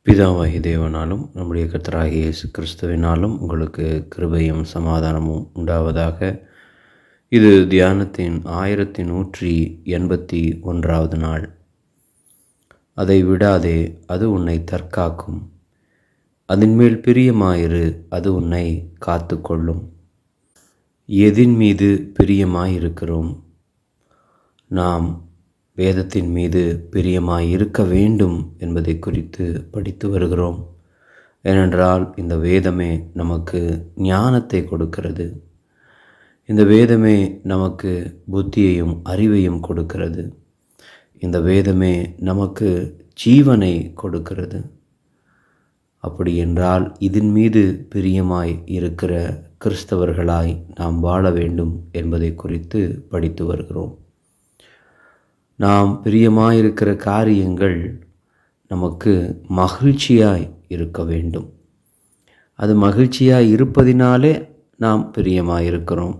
பிதாவாகிய தேவனாலும் நம்முடைய கர்த்தராகிய இயேசு கிறிஸ்துவினாலும் உங்களுக்கு கிருபையும் சமாதானமும் உண்டாவதாக. இது தியானத்தின் 1181வது நாள். அதை விடாதே, அது உன்னை தற்காக்கும். அதன்மேல் பிரியமாயிரு, அது உன்னை காத்து கொள்ளும். எதின் மீது பிரியமாயிருக்கிறோம்? நாம் வேதத்தின் மீது பிரியமாய் இருக்க வேண்டும் என்பதை குறித்து படித்து வருகிறோம். ஏனென்றால் இந்த வேதமே நமக்கு ஞானத்தை கொடுக்கிறது. இந்த வேதமே நமக்கு புத்தியையும் அறிவையும் கொடுக்கிறது. இந்த வேதமே நமக்கு ஜீவனை கொடுக்கிறது. அப்படி என்றால் இதன் மீது பிரியமாய் இருக்கிற கிறிஸ்தவர்களாய் நாம் வாழ வேண்டும் என்பதை குறித்து படித்து வருகிறோம். நாம் பிரியமாயிருக்கிற காரியங்கள் நமக்கு மகிழ்ச்சியாய் இருக்க வேண்டும். அது மகிழ்ச்சியாய் இருப்பதினாலே நாம் பிரியமாயிருக்கிறோம்.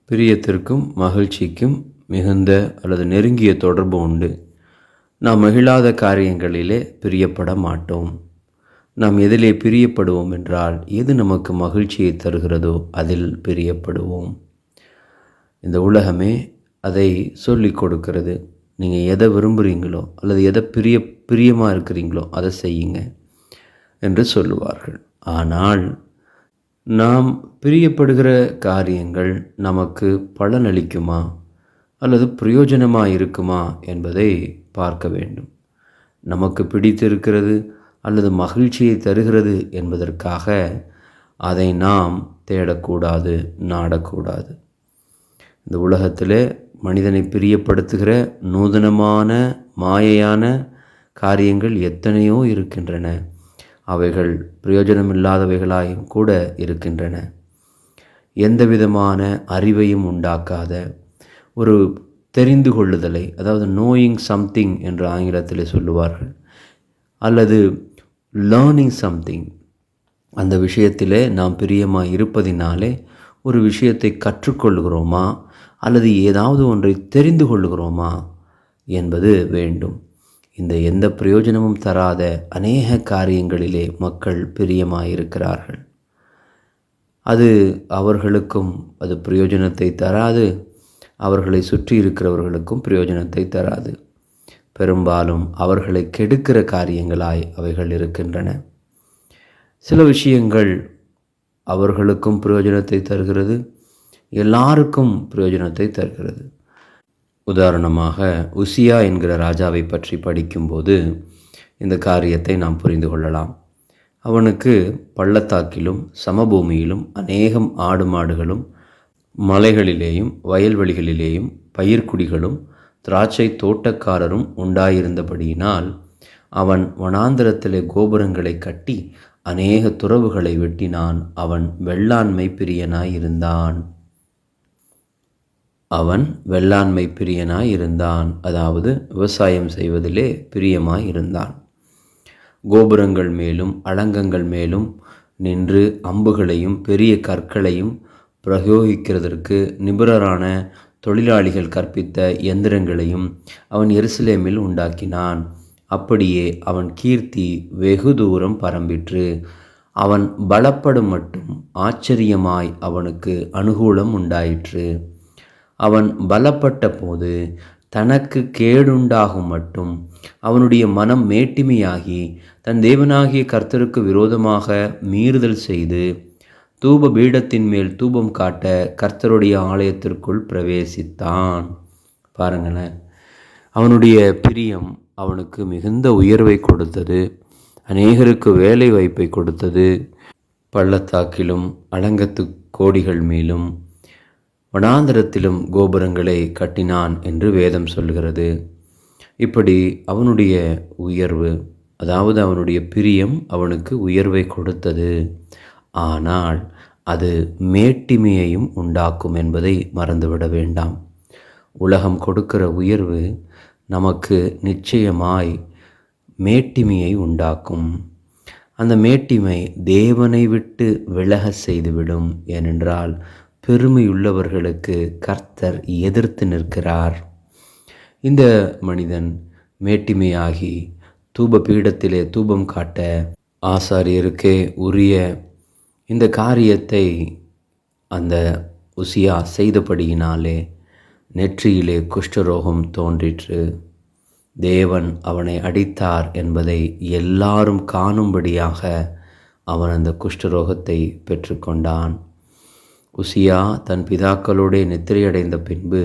பிரியத்திற்கும் மகிழ்ச்சிக்கும் மிகுந்த அல்லது நெருங்கிய தொடர்பு உண்டு. நாம் மகிழாத காரியங்களிலே பிரியப்பட மாட்டோம். நாம் எதிலே பிரியப்படுவோம் என்றால், எது நமக்கு மகிழ்ச்சியை தருகிறதோ அதில் பிரியப்படுவோம். இந்த உலகமே அதை சொல்லி கொடுக்கிறது. நீங்கள் எதை விரும்புகிறீங்களோ அல்லது எதை பிரியமாக இருக்கிறீங்களோ அதை செய்யுங்க என்று சொல்லுவார்கள். ஆனால் நாம் பிரியப்படுகிற காரியங்கள் நமக்கு பலனளிக்குமா அல்லது பிரயோஜனமாக இருக்குமா என்பதை பார்க்க வேண்டும். நமக்கு பிடித்திருக்கிறது அல்லது மகிழ்ச்சியை தருகிறது என்பதற்காக அதை நாம் தேடக்கூடாது, நாடக்கூடாது. இந்த உலகத்திலே மனிதனை பிரியப்படுத்துகிற நூதனமான மாயையான காரியங்கள் எத்தனையோ இருக்கின்றன. அவைகள் பிரயோஜனமில்லாதவைகளாயும் கூட இருக்கின்றன. எந்த விதமான அறிவையும் உண்டாக்காத ஒரு தெரிந்து கொள்ளுதலை, அதாவது நோயிங் சம்திங் என்று ஆங்கிலத்தில் சொல்லுவார்கள், அல்லது லேர்னிங் சம்திங், அந்த விஷயத்திலே நாம் பிரியமாக இருப்பதினாலே ஒரு விஷயத்தை கற்றுக்கொள்கிறோமா அல்லது ஏதாவது ஒன்றை தெரிந்து கொள்ளுகிறோமா என்பது வேண்டும். இந்த எந்த பிரயோஜனமும் தராத அநேக காரியங்களிலே மக்கள் பிரியமாயிருக்கிறார்கள். அது அவர்களுக்கும் அது பிரயோஜனத்தை தராது, அவர்களை சுற்றி இருக்கிறவர்களுக்கும் பிரயோஜனத்தை தராது. பெரும்பாலும் அவர்களை கெடுக்கிற காரியங்களாய் அவைகள் இருக்கின்றன. சில விஷயங்கள் அவர்களுக்கும் பிரயோஜனத்தை தருகிறது, எல்லாருக்கும் பிரயோஜனத்தை தருகிறது. உதாரணமாக உசியா என்கிற ராஜாவை பற்றி படிக்கும்போது இந்த காரியத்தை நாம் புரிந்து கொள்ளலாம். அவனுக்கு பள்ளத்தாக்கிலும் சமபூமியிலும் அநேகம் ஆடு மாடுகளும் மலைகளிலேயும் வயல்வெளிகளிலேயும் பயிர்க்குடிகளும் திராட்சை தோட்டக்காரரும் உண்டாயிருந்தபடியினால் அவன் வனாந்திரத்திலே கோபுரங்களை கட்டி அநேக துறவுகளை வெட்டினான். அவன் வெள்ளாண்மை பிரியனாயிருந்தான். அதாவது விவசாயம் செய்வதிலே பிரியமாயிருந்தான். கோபுரங்கள் மேலும் அலங்கங்கள் மேலும் நின்று அம்புகளையும் பெரிய கற்களையும் பிரயோகிக்கிறதற்கு நிபுணரான தொழிலாளிகள் கற்பித்த எந்திரங்களையும் அவன் எருசலேமில் உண்டாக்கினான். அப்படியே அவன் கீர்த்தி வெகு தூரம் பரம்பிற்று. அவன் பலப்படும் மட்டும் ஆச்சரியமாய் அவனுக்கு அனுகூலம் உண்டாயிற்று. அவன் பலப்பட்ட போது தனக்கு கேடுண்டாகும் மட்டும் அவனுடைய மனம் மேட்டிமையாகி தன் தேவனாகிய கர்த்தருக்கு விரோதமாக மீறுதல் செய்து தூப பீடத்தின் மேல் தூபம் காட்ட கர்த்தருடைய ஆலயத்திற்குள் பிரவேசித்தான். பாருங்களேன், அவனுடைய பிரியம் அவனுக்கு மிகுந்த உயர்வை கொடுத்தது, அநேகருக்கு வேலை வாய்ப்பை கொடுத்தது. பள்ளத்தாக்கிலும் அலங்கத்து கோடிகள் மேலும் வனாந்தரத்திலும் கோபுரங்களை கட்டினான் என்று வேதம் சொல்கிறது. இப்படி அவனுடைய உயர்வு, அதாவது அவனுடைய பிரியம் அவனுக்கு உயர்வை கொடுத்தது. ஆனால் அது மேட்டிமையையும் உண்டாக்கும் என்பதை மறந்துவிட வேண்டாம். உலகம் கொடுக்கிற உயர்வு நமக்கு நிச்சயமாய் மேட்டிமையை உண்டாக்கும். அந்த மேட்டிமை தேவனை விட்டு விலக செய்துவிடும். ஏனென்றால் பெருமையுள்ளவர்களுக்கு கர்த்தர் எதிர்த்து நிற்கிறார். இந்த மனிதன் மேட்டிமையாகி தூப பீடத்திலே தூபம் காட்ட ஆசாரியருக்கே உரிய இந்த காரியத்தை அந்த உசியா செய்தபடியினாலே நெற்றியிலே குஷ்டரோகம் தோன்றிற்று. தேவன் அவனை அடித்தார் என்பதை எல்லாரும் காணும்படியாக அவன் அந்த குஷ்டரோகத்தை பெற்றுக்கொண்டான். உசியா தன் பிதாக்களோடே நித்திரையடைந்த பின்பு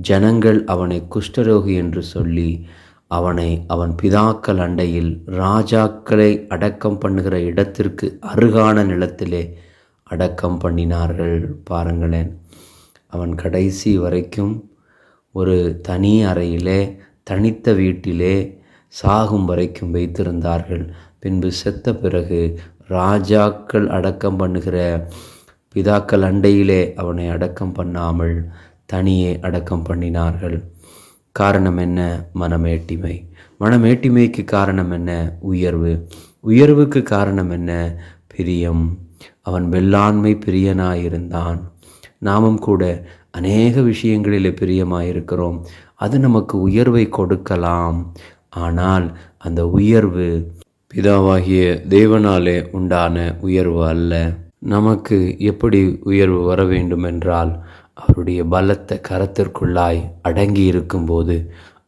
ஜனங்கள் அவனை குஷ்டரோகி என்று சொல்லி அவனை அவன் பிதாக்கள் அண்டையில் ராஜாக்களை அடக்கம் பண்ணுகிற இடத்திற்கு அருகான நிலத்திலே அடக்கம் பண்ணினார்கள். பாருங்களேன், அவன் கடைசி வரைக்கும் ஒரு தனி அறையிலே தனித்த வீட்டிலே சாகும் வரைக்கும் வைத்திருந்தார்கள். பின்பு செத்த பிறகு ராஜாக்கள் அடக்கம் பண்ணுகிற பிதாக்கள் அண்டையிலே அவனை அடக்கம் பண்ணாமல் தனியே அடக்கம் பண்ணினார்கள். காரணம் என்ன? மனமேட்டிமை. மனமேட்டிமைக்கு காரணம் என்ன? உயர்வு. உயர்வுக்கு காரணம் என்ன? பிரியம். அவன் வெள்ளாண்மை பிரியனாயிருந்தான். நாமும் கூட அநேக விஷயங்களிலே பிரியமாயிருக்கிறோம். அது நமக்கு உயர்வை கொடுக்கலாம். ஆனால் அந்த உயர்வு பிதாவாகிய தேவனாலே உண்டான உயர்வு அல்ல. நமக்கு எப்படி உயர்வு வர வேண்டும் என்றால், அவருடைய பலத்த கரத்திற்குள்ளாய் அடங்கி இருக்கும்போது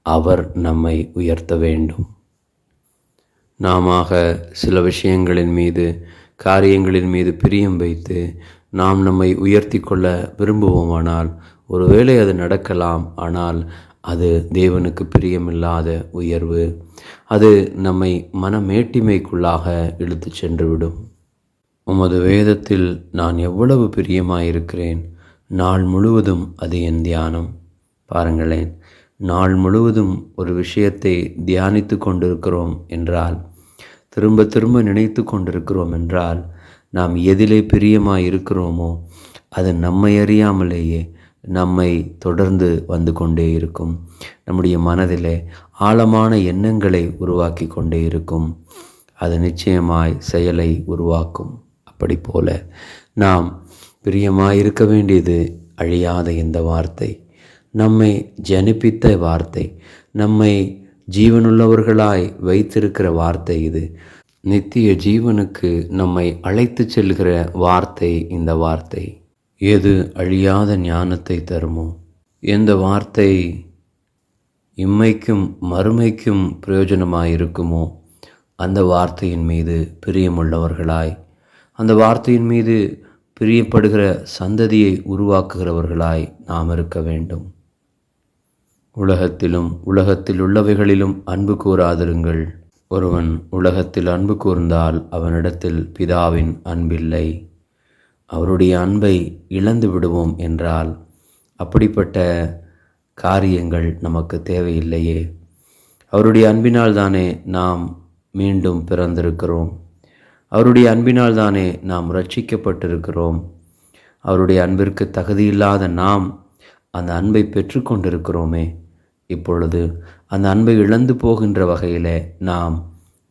அவர் நம்மை உயர்த்த வேண்டும். நாம சில விஷயங்களின் மீது, காரியங்களின் மீது பிரியம் வைத்து நாம் நம்மை உயர்த்தி கொள்ள விரும்புவோமானால் ஒருவேளை அது நடக்கலாம். ஆனால் அது தேவனுக்கு பிரியமில்லாத உயர்வு. அது நம்மை மனமேட்டிமைக்குள்ளாக இழுத்து சென்றுவிடும். உமது வேதத்தில் நான் எவ்வளவு பிரியமாயிருக்கிறேன், நாள் முழுவதும் அது என் தியானம். பாருங்களேன், நாள் முழுவதும் ஒரு விஷயத்தை தியானித்து கொண்டிருக்கிறோம் என்றால், திரும்ப திரும்ப நினைத்து கொண்டிருக்கிறோம் என்றால், நாம் எதிலே பிரியமாயிருக்கிறோமோ அது நம்மை அறியாமலேயே நம்மை தொடர்ந்து வந்து கொண்டே இருக்கும். நம்முடைய மனதிலே ஆழமான எண்ணங்களை உருவாக்கி கொண்டே இருக்கும். அது நிச்சயமாய் செயலை உருவாக்கும். அப்படி போல நாம் பிரியமாயிருக்க வேண்டியது அழியாத இந்த வார்த்தை, நம்மை ஜனிப்பித்த வார்த்தை, நம்மை ஜீவனுள்ளவர்களாய் வைத்திருக்கிற வார்த்தை. இது நித்திய ஜீவனுக்கு நம்மை அழைத்து செல்கிற வார்த்தை. இந்த வார்த்தை எது அழியாத ஞானத்தை தருமோ, எந்த வார்த்தை இம்மைக்கும் மறுமைக்கும் பிரயோஜனமாயிருக்குமோ அந்த வார்த்தையின் மீது பிரியமுள்ளவர்களாய், அந்த வார்த்தையின் மீது பிரியப்படுகிற சந்ததியை உருவாக்குகிறவர்களாய் நாம் இருக்க வேண்டும். உலகத்திலும் உலகத்தில் உள்ளவைகளிலும் அன்பு கூறாதிருங்கள். ஒருவன் உலகத்தில் அன்பு கூர்ந்தால் அவனிடத்தில் பிதாவின் அன்பில்லை. அவருடைய அன்பை இழந்து விடுவோம் என்றால் அப்படிப்பட்ட காரியங்கள் நமக்கு தேவையில்லையே. அவருடைய அன்பினால் தானே நாம் மீண்டும் பிறந்திருக்கிறோம். அவருடைய அன்பினால் தானே நாம் ரட்சிக்கப்பட்டிருக்கிறோம். அவருடைய அன்பிற்கு தகுதியில்லாத நாம் அந்த அன்பை பெற்றுக்கொண்டிருக்கிறோமே. இப்பொழுது அந்த அன்பை இழந்து போகின்ற வகையிலே நாம்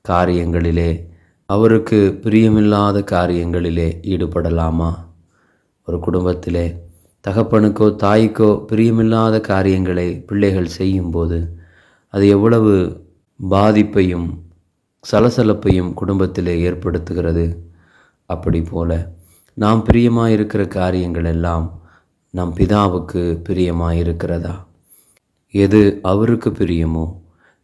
காரியங்களிலே, அவருக்கு பிரியமில்லாத காரியங்களிலே ஈடுபடலாமா? ஒரு குடும்பத்திலே தகப்பனுக்கோ தாய்க்கோ பிரியமில்லாத காரியங்களை பிள்ளைகள் செய்யும்போது அது எவ்வளவு பாதிப்பையும் சலசலப்பையும் குடும்பத்திலே ஏற்படுத்துகிறது. அப்படி போல நாம் பிரியமாயிருக்கிற காரியங்கள் எல்லாம் நம் பிதாவுக்கு பிரியமாயிருக்கிறதா? எது அவருக்கு பிரியமோ,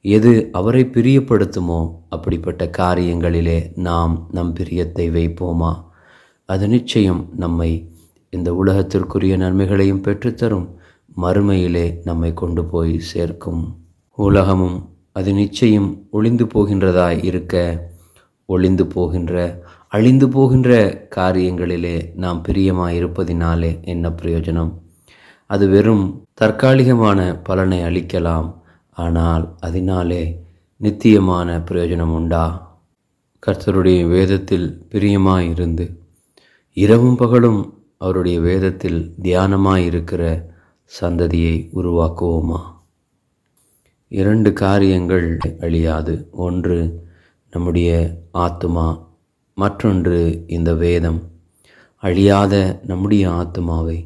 எது அவரை பிரியப்படுத்துமோ அப்படிப்பட்ட காரியங்களிலே நாம் நம் பிரியத்தை வைப்போமா? அது நிச்சயம் நம்மை இந்த உலகத்திற்குரிய நன்மைகளையும் பெற்றுத்தரும், மறுமையிலே நம்மை கொண்டு போய் சேர்க்கும். உலகமும் அது நிச்சயம் ஒளிந்து போகின்றதாய் இருக்க, ஒளிந்து போகின்ற அழிந்து போகின்ற காரியங்களிலே நாம் பிரியமாயிருப்பதினாலே என்ன பிரயோஜனம்? அது வெறும் தற்காலிகமான பலனை அளிக்கலாம். ஆனால் அதனாலே நித்தியமான பிரயோஜனம் உண்டா? கர்த்தருடைய வேதத்தில் பிரியமாயிருந்து இரவும் பகலும் அவருடைய வேதத்தில் தியானமாயிருக்கிற சந்ததியை உருவாக்குவோமா? 2 காரியங்கள் அழியாது. ஒன்று நம்முடைய ஆத்துமா, மற்றொன்று இந்த வேதம். அழியாத நம்முடைய ஆத்துமாவை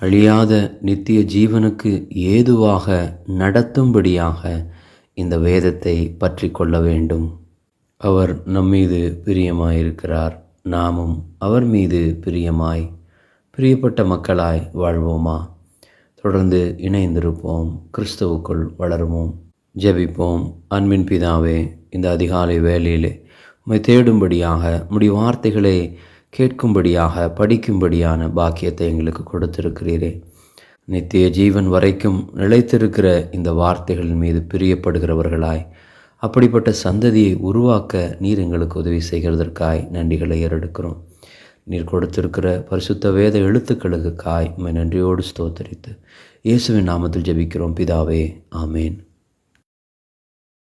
அழியாத நித்திய ஜீவனுக்கு ஏதுவாக நடத்தும்படியாக இந்த வேதத்தை பற்றி கொள்ள வேண்டும். அவர் நம்மீது பிரியமாயிருக்கிறார். நாமும் அவர் மீது பிரியப்பட்ட மக்களாய் வாழ்வோமா? தொடர்ந்து இணைந்திருப்போம், கிறிஸ்துவுக்குள் வளருவோம், ஜெபிப்போம். அன்பின் பிதாவே, இந்த அதிகாலை வேளையிலே உம்மை தேடும்படியாக, உம்முடைய வார்த்தைகளை கேட்கும்படியாக, படிக்கும்படியான பாக்கியத்தை எங்களுக்கு கொடுத்திருக்கிறீரே. நித்திய ஜீவன் வரைக்கும் நிலைத்திருக்கிற இந்த வார்த்தைகளின் மீது பிரியப்படுகிறவர்களாய், அப்படிப்பட்ட சந்ததியை உருவாக்க நீர் எங்களுக்கு உதவி செய்கிறதற்காய் நன்றிகளை ஏறெடுக்கிறோம். நீர் கொடுத்திருக்கிற பரிசுத்த வேத எழுத்துக்களுக்காய் உம்மை நன்றியோடு ஸ்தோத்தரித்து இயேசுவின் நாமத்தில் ஜெபிக்கிறோம் பிதாவே, ஆமேன்.